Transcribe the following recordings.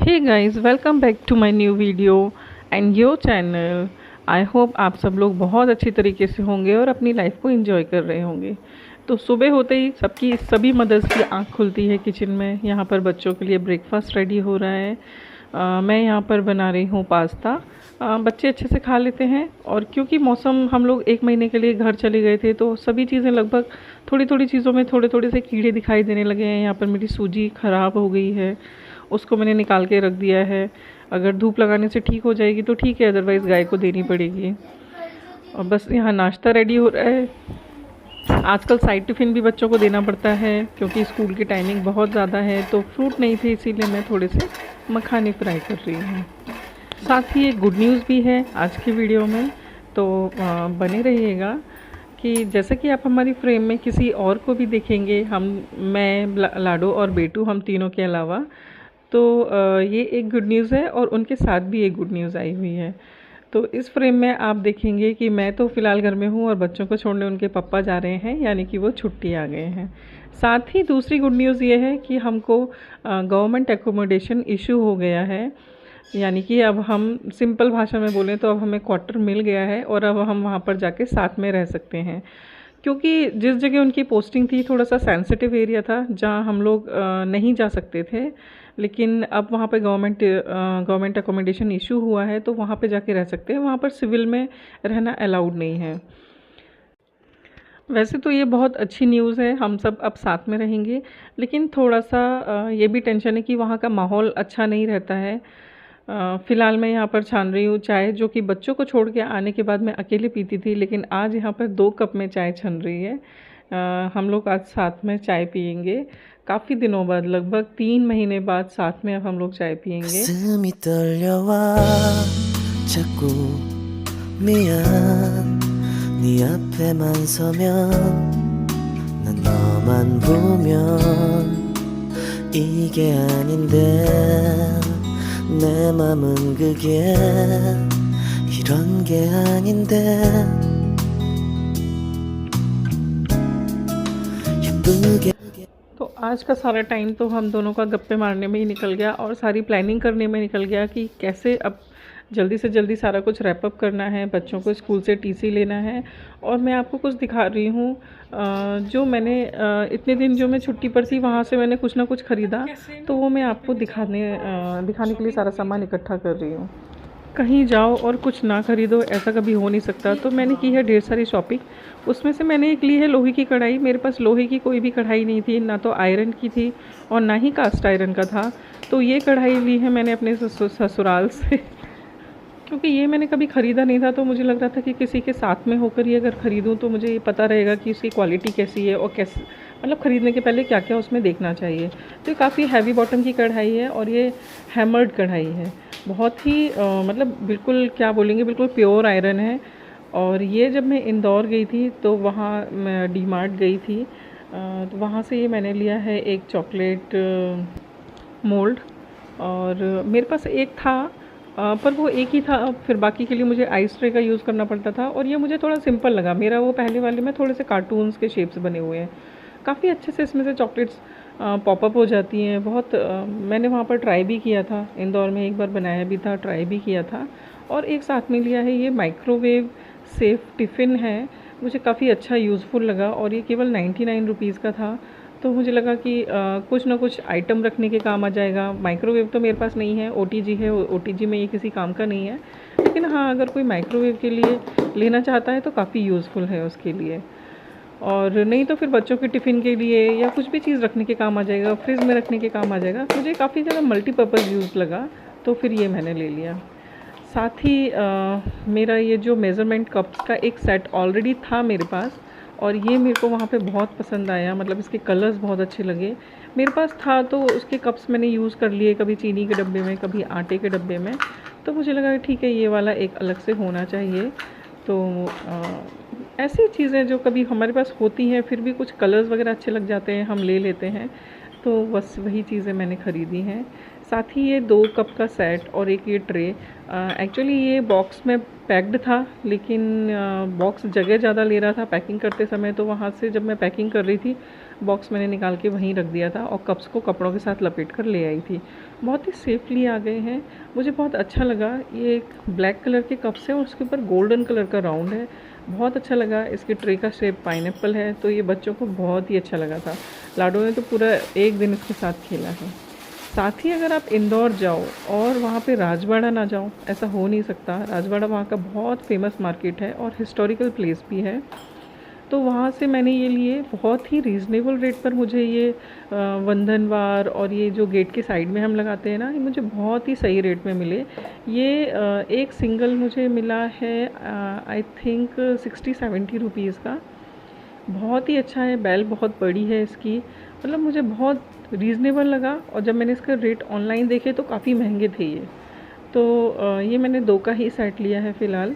Hey guys, welcome back to my new video and your channel. I hope आप सब लोग बहुत अच्छी तरीके से होंगे और अपनी लाइफ को एंजॉय कर रहे होंगे। तो सुबह होते ही सभी मदर्स की आंख खुलती है किचन में। यहाँ पर बच्चों के लिए ब्रेकफास्ट रेडी हो रहा है। मैं यहाँ पर बना रही हूँ पास्ता। बच्चे अच्छे से खा लेते हैं, और क्योंकि मौसम हम लोग 1 महीने के लिए घर चले गए थे तो सभी चीज़ें लगभग थोड़ी थोड़ी चीज़ों में थोड़े थोड़े से कीड़े दिखाई देने लगे हैं। यहाँ पर मेरी सूजी ख़राब हो गई है, उसको मैंने निकाल के रख दिया है। अगर धूप लगाने से ठीक हो जाएगी तो ठीक है, अदरवाइज़ गाय को देनी पड़ेगी। और बस यहाँ नाश्ता रेडी हो रहा है। आजकल साइड टिफ़िन भी बच्चों को देना पड़ता है क्योंकि स्कूल की टाइमिंग बहुत ज़्यादा है। तो फ्रूट नहीं थे, इसीलिए मैं थोड़े से मखाने फ्राई कर रही हूँ। साथ ही एक गुड न्यूज़ भी है आज की वीडियो में, तो बने रहिएगा। कि जैसा कि आप हमारी फ्रेम में किसी और को भी देखेंगे, मैं लाडो और बेटू, हम तीनों के अलावा, तो ये एक गुड न्यूज़ है और उनके साथ भी एक गुड न्यूज़ आई हुई है। तो इस फ्रेम में आप देखेंगे कि मैं तो फ़िलहाल घर में हूँ और बच्चों को छोड़ने उनके पापा जा रहे हैं, यानी कि वो छुट्टी आ गए हैं। साथ ही दूसरी गुड न्यूज़ ये है कि हमको गवर्नमेंट एकोमोडेशन इशू हो गया है, यानी कि अब हम सिंपल भाषा में बोलें तो अब हमें क्वार्टर मिल गया है और अब हम वहाँ पर जाके साथ में रह सकते हैं। क्योंकि जिस जगह उनकी पोस्टिंग थी थोड़ा सा सेंसिटिव एरिया था जहाँ हम लोग नहीं जा सकते थे, लेकिन अब वहाँ पे गवर्नमेंट अकोमोडेशन इशू हुआ है तो वहाँ पे जाके रह सकते हैं। वहाँ पर सिविल में रहना अलाउड नहीं है। वैसे तो ये बहुत अच्छी न्यूज़ है, हम सब अब साथ में रहेंगे, लेकिन थोड़ा सा ये भी टेंशन है कि वहाँ का माहौल अच्छा नहीं रहता है। फ़िलहाल मैं यहाँ पर छान रही हूँ चाय, जो कि बच्चों को छोड़ के आने के बाद मैं अकेले पीती थी, लेकिन आज यहाँ पर 2 कप में चाय छन रही है। हम लोग आज साथ में चाय पियेंगे, काफ़ी दिनों बाद, लगभग 3 महीने बाद साथ में अब हम लोग चाय पियेंगे। 가슴이 떨려와 자꾸 미안 네 앞에만 서면 난 너만 보면 이게 아닌데 내 맘은 그게 이런 게 아닌데 예쁘게 तो आज का सारा टाइम तो हम दोनों का गप्पे मारने में ही निकल गया और सारी प्लानिंग करने में निकल गया कि कैसे अब जल्दी से जल्दी सारा कुछ रैप अप करना है, बच्चों को स्कूल से टीसी लेना है। और मैं आपको कुछ दिखा रही हूँ जो मैंने इतने दिन जो मैं छुट्टी पर थी वहाँ से मैंने कुछ ना कुछ ख़रीदा, तो वो मैं आपको दिखाने के लिए सारा सामान इकट्ठा कर रही हूँ। कहीं जाओ और कुछ ना खरीदो, ऐसा कभी हो नहीं सकता। तो मैंने की है ढेर सारी शॉपिंग। उसमें से मैंने एक ली है लोहे की कढ़ाई। मेरे पास लोहे की कोई भी कढ़ाई नहीं थी, ना तो आयरन की थी और ना ही कास्ट आयरन का था। तो ये कढ़ाई ली है मैंने अपने ससुराल से क्योंकि ये मैंने कभी ख़रीदा नहीं था, तो मुझे लग रहा था कि किसी के साथ में होकर ये अगर ख़रीदूँ तो मुझे ये पता रहेगा कि इसकी क्वालिटी कैसी है और कैसे, मतलब ख़रीदने के पहले क्या क्या उसमें देखना चाहिए। तो ये काफ़ी हैवी बॉटम की कढ़ाई है और ये हैमर्ड कढ़ाई है, बहुत ही मतलब बिल्कुल क्या बोलेंगे, बिल्कुल प्योर आयरन है। और ये जब मैं इंदौर गई थी तो वहाँ मैं डी मार्ट गई थी, तो वहाँ से ये मैंने लिया है एक चॉकलेट मोल्ड। और मेरे पास एक था पर वो एक ही था, फिर बाकी के लिए मुझे आइस ट्रे का यूज़ करना पड़ता था और ये मुझे थोड़ा सिंपल लगा। मेरा वो पहले वाले में थोड़े से कार्टून्स के शेप्स बने हुए हैं, काफ़ी अच्छे से इसमें से चॉकलेट्स पॉपअप हो जाती हैं। बहुत मैंने वहाँ पर ट्राई भी किया था, इंदौर में एक बार बनाया भी था, ट्राई भी किया था। और एक साथ में लिया है ये माइक्रोवेव सेफ़ टिफ़िन है, मुझे काफ़ी अच्छा यूज़फुल लगा और ये केवल 99 रुपीज़ का था। तो मुझे लगा कि कुछ ना कुछ आइटम रखने के काम आ जाएगा। माइक्रोवेव तो मेरे पास नहीं है, ओटीजी है, ओटीजी में ये किसी काम का नहीं है, लेकिन हाँ अगर कोई माइक्रोवेव के लिए लेना चाहता है तो काफ़ी यूज़फुल है उसके लिए। और नहीं तो फिर बच्चों के टिफ़िन के लिए या कुछ भी चीज़ रखने के काम आ जाएगा, फ्रिज में रखने के काम आ जाएगा। मुझे काफ़ी ज़्यादा मल्टीपर्पज़ यूज़ लगा, तो फिर ये मैंने ले लिया। साथ ही मेरा ये जो मेज़रमेंट कप्स का एक सेट ऑलरेडी था मेरे पास, और ये मेरे को वहाँ पे बहुत पसंद आया, मतलब इसके कलर्स बहुत अच्छे लगे। मेरे पास था तो उसके कप्स मैंने यूज़ कर लिए, कभी चीनी के डब्बे में, कभी आटे के डब्बे में। तो मुझे लगा ठीक है ये वाला एक अलग से होना चाहिए। तो ऐसी चीज़ें जो कभी हमारे पास होती हैं फिर भी कुछ कलर्स वगैरह अच्छे लग जाते हैं, हम ले लेते हैं। तो बस वही चीज़ें मैंने ख़रीदी हैं। साथ ही ये 2 कप का सेट और एक ये ट्रे, एक्चुअली ये बॉक्स में पैक्ड था, लेकिन बॉक्स जगह ज़्यादा ले रहा था पैकिंग करते समय, तो वहाँ से जब मैं पैकिंग कर रही थी बॉक्स मैंने निकाल के वहीं रख दिया था और कप्स को कपड़ों के साथ लपेट कर ले आई थी। बहुत ही सेफली आ गए हैं, मुझे बहुत अच्छा लगा। ये एक ब्लैक कलर के कप्स है और उसके ऊपर गोल्डन कलर का राउंड है, बहुत अच्छा लगा। इसके ट्रे का शेप पाइनएप्पल है, तो ये बच्चों को बहुत ही अच्छा लगा था। लाडो ने तो पूरा एक दिन इसके साथ खेला है। साथ ही अगर आप इंदौर जाओ और वहाँ पे राजवाड़ा ना जाओ, ऐसा हो नहीं सकता। राजवाड़ा वहाँ का बहुत फेमस मार्केट है और हिस्टोरिकल प्लेस भी है, तो वहाँ से मैंने ये लिए। बहुत ही रीज़नेबल रेट पर मुझे ये वंदनवार और ये जो गेट के साइड में हम लगाते हैं ना, ये मुझे बहुत ही सही रेट में मिले। ये एक सिंगल मुझे मिला है आई थिंक 60-70 रुपीज़ का। बहुत ही अच्छा है, बेल बहुत बड़ी है इसकी, मतलब मुझे बहुत रीज़नेबल लगा। और जब मैंने इसका रेट ऑनलाइन देखे तो काफ़ी महंगे थे ये। तो ये मैंने 2 का ही सेट लिया है फ़िलहाल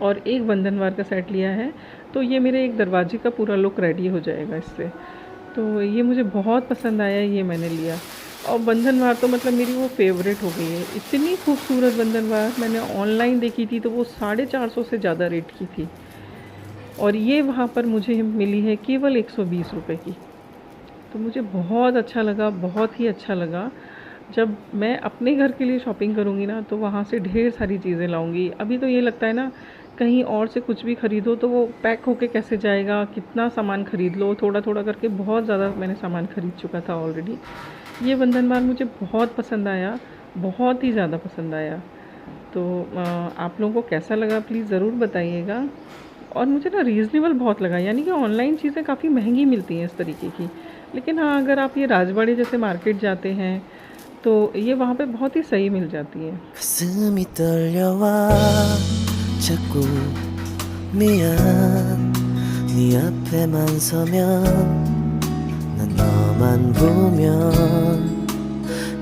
और एक बंधनवार का सेट लिया है, तो ये मेरे एक दरवाजे का पूरा लुक रेडी हो जाएगा इससे। तो ये मुझे बहुत पसंद आया, ये मैंने लिया। और बंधनवार तो मतलब मेरी वो फेवरेट हो गई है। इतनी खूबसूरत बंधनवार मैंने ऑनलाइन देखी थी तो वो 450 से ज़्यादा रेट की थी, और ये वहाँ पर मुझे मिली है केवल 120 रुपये की। तो मुझे बहुत अच्छा लगा, बहुत ही अच्छा लगा। जब मैं अपने घर के लिए शॉपिंग करूँगी ना तो वहाँ से ढेर सारी चीज़ें लाऊंगी। अभी तो ये लगता है ना कहीं और से कुछ भी ख़रीदो तो वो पैक होके कैसे जाएगा, कितना सामान ख़रीद लो, थोड़ा थोड़ा करके बहुत ज़्यादा मैंने सामान ख़रीद चुका था ऑलरेडी। ये बंधनवार मुझे बहुत पसंद आया, बहुत ही ज़्यादा पसंद आया। तो आप लोगों को कैसा लगा प्लीज़ ज़रूर बताइएगा। और मुझे ना रीज़नेबल बहुत लगा, यानी कि ऑनलाइन चीज़ें काफ़ी महंगी मिलती हैं इस तरीके की, लेकिन हाँ अगर आप ये राजवाड़े जैसे मार्केट जाते हैं तो ये वहाँ पे बहुत ही सही मिल जाती है। 가슴이 떨려와 자꾸 미안 네 앞에만 서면 난 너만 보면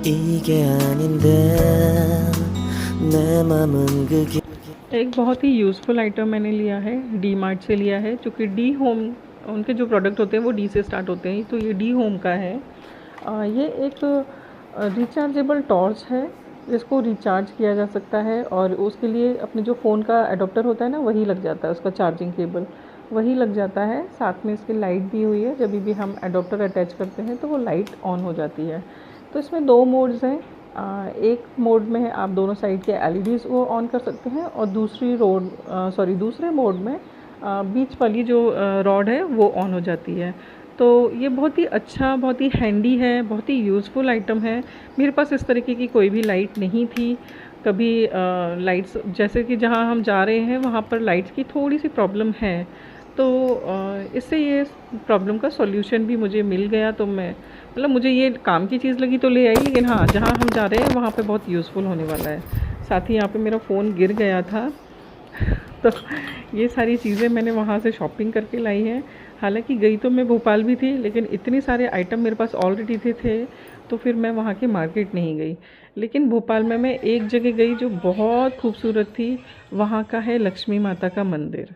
이게 아닌데 내 맘은 그게 एक बहुत ही यूज़फुल आइटम मैंने लिया है, डी मार्ट से लिया है, चूँकि डी होम उनके जो प्रोडक्ट होते हैं वो डी से स्टार्ट होते हैं, तो ये डी होम का है। ये एक रिचार्जेबल टॉर्च है जिसको रिचार्ज किया जा सकता है, और उसके लिए अपने जो फ़ोन का एडोप्टर होता है ना वही लग जाता है, उसका चार्जिंग केबल वही लग जाता है। साथ में इसकी लाइट भी हुई है, जब भी हम एडोप्टर अटैच करते हैं तो वो लाइट ऑन हो जाती है। तो इसमें 2 मोड्स हैं। एक मोड में आप दोनों साइड के एलईडीज़ वो ऑन कर सकते हैं, और दूसरे मोड में बीच वाली जो रॉड है वो ऑन हो जाती है। तो ये बहुत ही अच्छा, बहुत ही हैंडी है, बहुत ही यूज़फुल आइटम है। मेरे पास इस तरीके की कोई भी लाइट नहीं थी कभी। लाइट्स जैसे कि जहाँ हम जा रहे हैं वहाँ पर लाइट्स की थोड़ी सी प्रॉब्लम है, तो इससे ये प्रॉब्लम का सॉल्यूशन भी मुझे मिल गया। तो मैं मतलब मुझे ये काम की चीज़ लगी तो ले आई, लेकिन हाँ जहाँ हम जा रहे हैं वहाँ पे बहुत यूज़फुल होने वाला है। साथ ही यहाँ पे मेरा फ़ोन गिर गया था तो ये सारी चीज़ें मैंने वहाँ से शॉपिंग करके लाई हैं। हालांकि गई तो मैं भोपाल भी थी, लेकिन इतने सारे आइटम मेरे पास ऑलरेडी थे तो फिर मैं वहाँ की मार्केट नहीं गई। लेकिन भोपाल में मैं एक जगह गई जो बहुत खूबसूरत थी, वहाँ का है लक्ष्मी माता का मंदिर।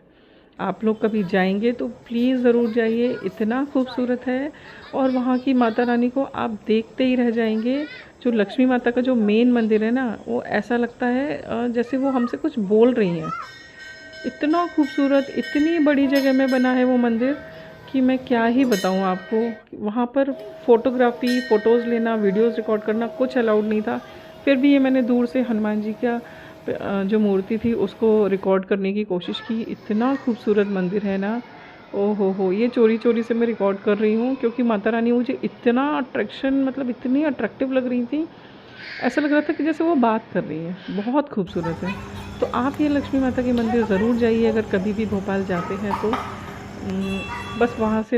आप लोग कभी जाएंगे तो प्लीज़ ज़रूर जाइए, इतना खूबसूरत है। और वहाँ की माता रानी को आप देखते ही रह जाएंगे। जो लक्ष्मी माता का जो मेन मंदिर है ना, वो ऐसा लगता है जैसे वो हमसे कुछ बोल रही हैं। इतना खूबसूरत, इतनी बड़ी जगह में बना है वो मंदिर कि मैं क्या ही बताऊँ आपको। वहाँ पर फ़ोटोग्राफ़ी, फ़ोटोज़ लेना, वीडियोज़ रिकॉर्ड करना कुछ अलाउड नहीं था। फिर भी ये मैंने दूर से हनुमान जी का जो मूर्ति थी उसको रिकॉर्ड करने की कोशिश की। इतना खूबसूरत मंदिर है ना, ओ हो। ये चोरी चोरी से मैं रिकॉर्ड कर रही हूँ क्योंकि माता रानी मुझे इतना अट्रैक्शन, मतलब इतनी अट्रैक्टिव लग रही थी। ऐसा लग रहा था कि जैसे वो बात कर रही है, बहुत खूबसूरत है। तो आप ये लक्ष्मी माता के मंदिर ज़रूर जाइए अगर कभी भी भोपाल जाते हैं तो। बस वहाँ से